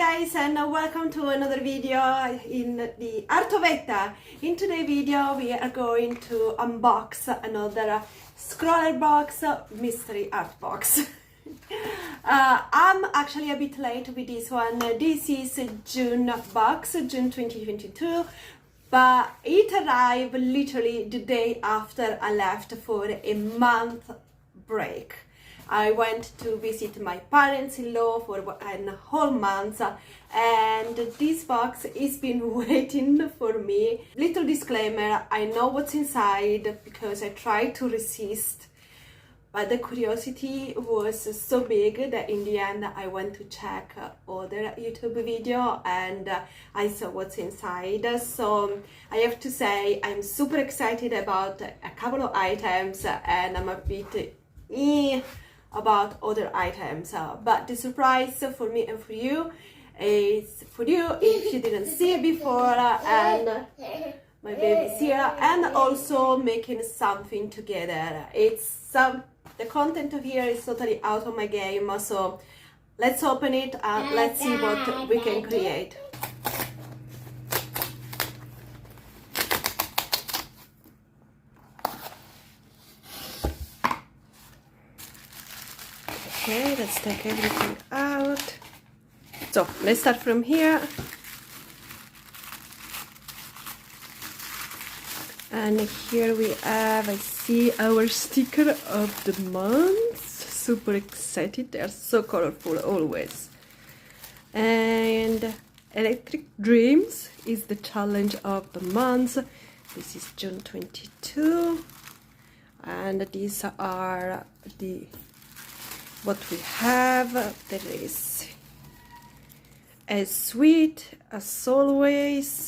guys, and welcome to another video in the Artovetta. In today's video we are going to unbox another scroller box, mystery art box. I'm actually a bit late with this one. This is June box, June 2022, but it arrived literally the day after I left for a month break. I went to visit my parents-in-law for a whole month, and this box has been waiting for me. Little disclaimer, I know what's inside because I tried to resist, but the curiosity was so big that in the end I went to check other YouTube video and I saw what's inside. So I have to say I'm super excited about a couple of items, and I'm a bit about other items, but the surprise for me and for you is for you if you didn't see it before, and my baby's here, and also making something together. It's the content of here is totally out of my game, so let's open it and let's see what we can create. Okay, let's take everything out. So let's start from here. And here we have, I see our sticker of the month. Super excited, they are so colorful always. And Electric Dreams is the challenge of the month. This is June 22. And these are what we have. There is as sweet as always.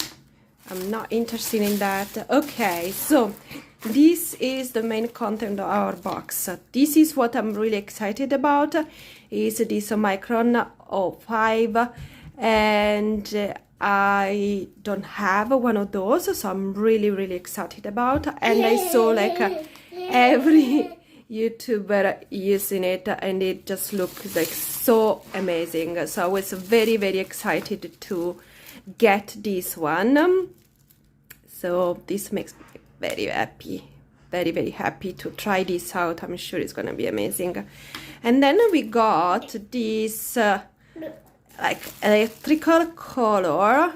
I'm not interested in that. Okay, so this is the main content of our box. This is what I'm really excited about, is this Micron 05, and I don't have one of those, so I'm really excited about. And I saw like every YouTuber using it, and it just looks like so amazing. So I was very excited to get this one. So this makes me very happy, very happy to try this out. I'm sure it's gonna be amazing. And then we got this like electrical color.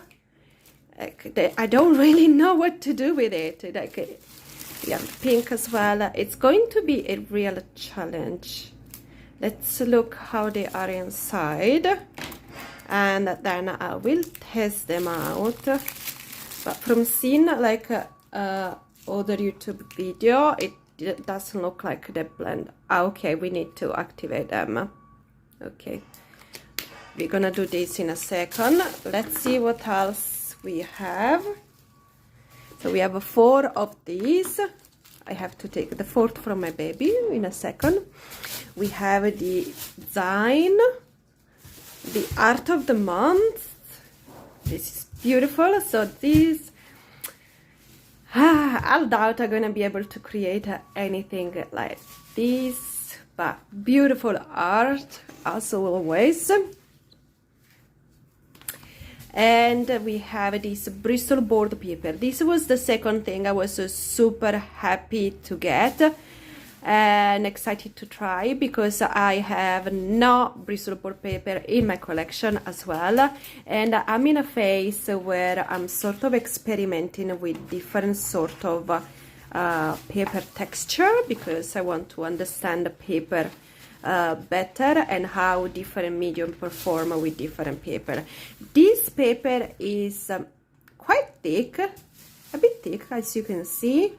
Like I don't really know what to do with it. Like yeah, pink as well. It's going to be a real challenge. Let's look how they are inside, and then I will test them out. But from seeing like other YouTube video, it doesn't look like they blend. Okay, we need to activate them. Okay, we're gonna do this in a second. Let's see what else we have. So we have 4 of these. I have to take the 4th from my baby in a second. We have the design, the art of the month. This is beautiful. So these, I doubt I'm gonna be able to create anything like this, but beautiful art as always. And we have this Bristol board paper. This was the second thing I was super happy to get and excited to try, because I have no Bristol board paper in my collection as well, and I'm in a phase where I'm sort of experimenting with different sort of paper texture, because I want to understand the paper better and how different medium perform with different paper. This paper is quite thick, a bit thick as you can see,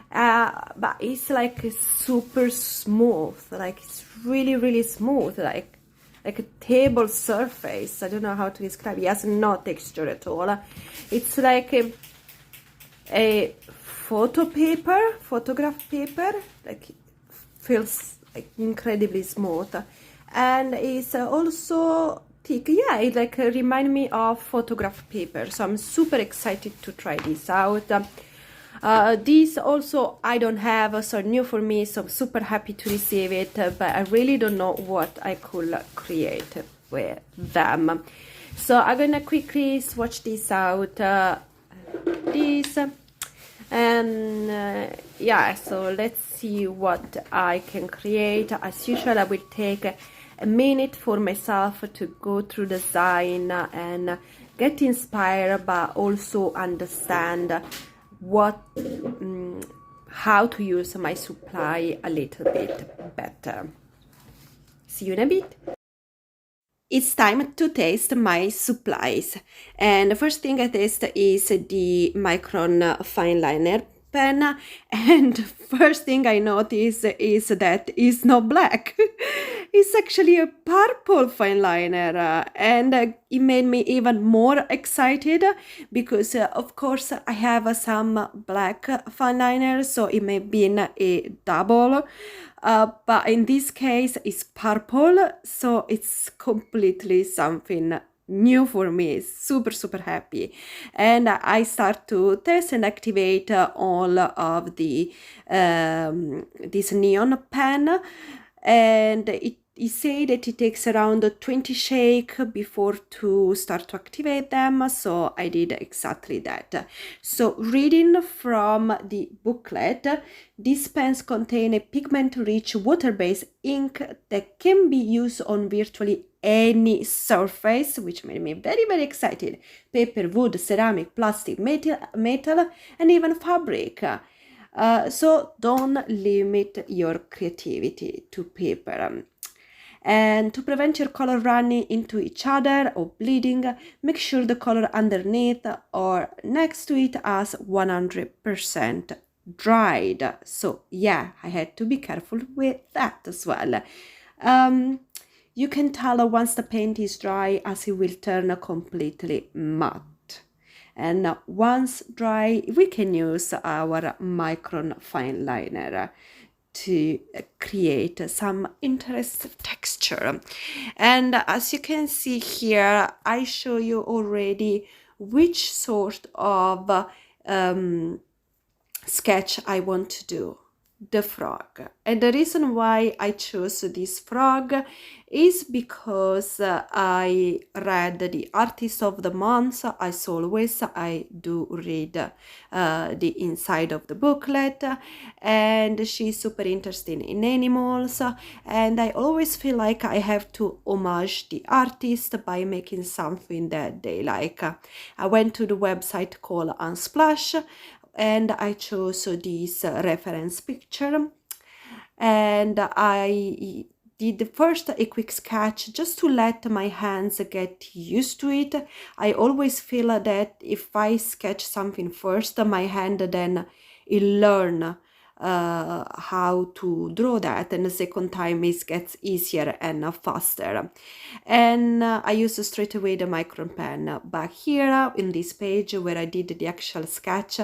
but it's like super smooth, like it's really smooth, like a table surface. I don't know how to describe it. It has no texture at all. It's like a photograph paper, like it feels like incredibly smooth, and it's also thick. Yeah, it like remind me of photograph paper, so I'm super excited to try this out. This also I don't have, so new for me, so I'm super happy to receive it, but I really don't know what I could create with them. So I'm gonna quickly swatch this out, this, and yeah, so let's see what I can create. As usual, I will take a minute for myself to go through the design and get inspired, but also understand what how to use my supply a little bit better. See you in a bit. It's time to taste my supplies, and the first thing I taste is the Micron Fineliner Pen, and first thing I notice is that it's not black. It's actually a purple fineliner, and it made me even more excited because of course I have some black fineliners, so it may be a double. But in this case it's purple, so it's completely something new for me. Super happy, and I start to test and activate all of the this neon pen, and it say that it takes around 20 shake before to start to activate them, so I did exactly that. So reading from the booklet, these pens contain a pigment-rich water-based ink that can be used on virtually any surface, which made me very excited: paper, wood, ceramic, plastic, metal, and even fabric. So don't limit your creativity to paper. And to prevent your color running into each other or bleeding, make sure the color underneath or next to it has 100% dried. So yeah, I had to be careful with that as well. You can tell once the paint is dry, as it will turn completely matte. And once dry, we can use our Micron Fineliner to create some interesting texture. And as you can see here, I show you already which sort of sketch I want to do: the frog. And the reason why I chose this frog is because I read the artist of the month. As always, I do read the inside of the booklet, and she's super interested in animals, and I always feel like I have to homage the artist by making something that they like. I went to the website called Unsplash, and I chose this reference picture, and I did first a quick sketch just to let my hands get used to it. I always feel that if I sketch something first, my hand then it learn how to draw that, and the second time it gets easier and faster. And I use straight away the Micron pen. But here in this page where I did the actual sketch,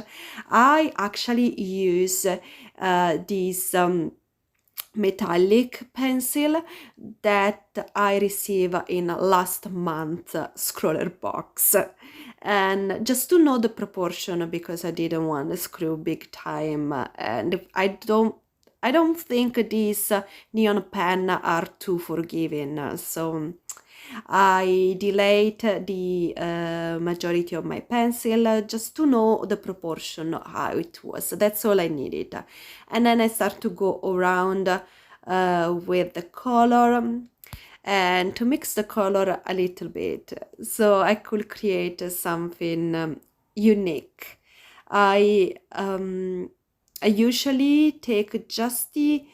I actually use this metallic pencil that I received in last month scroller box, and just to know the proportion, because I didn't want to screw big time, and I don't think these neon pen are too forgiving, so I delayed the majority of my pencil just to know the proportion, how it was. That's all I needed. And then I start to go around with the color and to mix the color a little bit, so I could create something unique. I usually take just the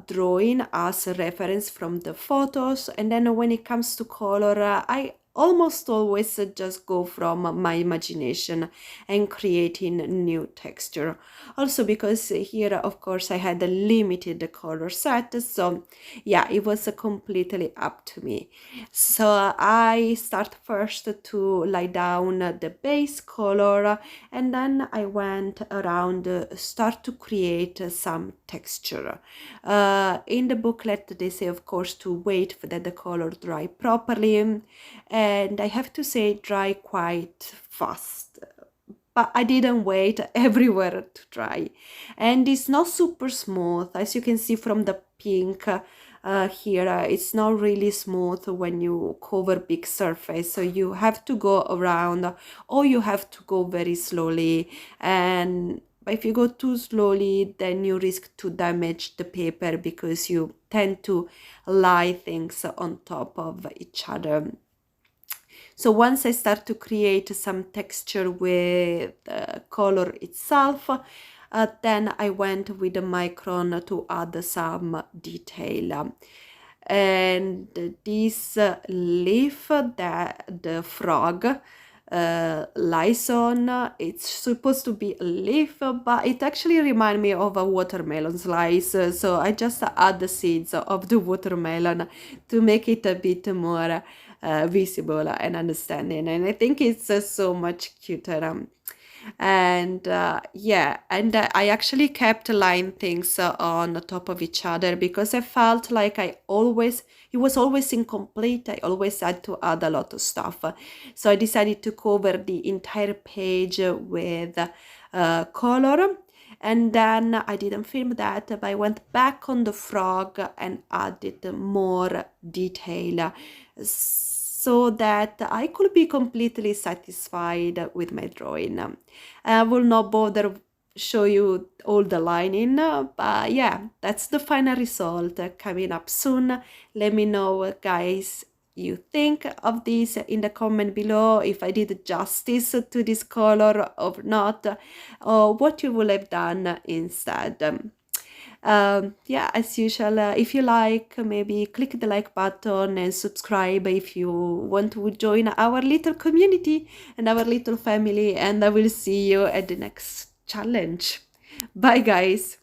drawing as a reference from the photos, and then when it comes to color, I almost always just go from my imagination and creating new texture. Also because here, of course, I had a limited color set, so yeah, it was completely up to me. So I start first to lay down the base color, and then I went around, start to create some texture. In the booklet they say, of course, to wait for that the color dry properly, and I have to say dry quite fast, but I didn't wait everywhere to dry, and it's not super smooth, as you can see from the pink here it's not really smooth when you cover big surface, so you have to go around or you have to go very slowly, and if you go too slowly then you risk to damage the paper because you tend to lie things on top of each other. So once I start to create some texture with the color itself, then I went with the Micron to add some detail. And this leaf that the frog lies on, it's supposed to be a leaf, but it actually reminds me of a watermelon slice. So I just add the seeds of the watermelon to make it a bit more visible and understanding, and I think it's so much cuter. And yeah, and I actually kept line things on top of each other because I felt like it was always incomplete. I always had to add a lot of stuff, so I decided to cover the entire page with color. And then I didn't film that, but I went back on the frog and added more detail so that I could be completely satisfied with my drawing. I will not bother show you all the lining, but yeah, that's the final result coming up soon. Let me know, guys, you think of this in the comment below, if I did justice to this color or not, or what you would have done instead. Yeah, as usual, if you like, maybe click the like button and subscribe if you want to join our little community and our little family, and I will see you at the next challenge. Bye, guys.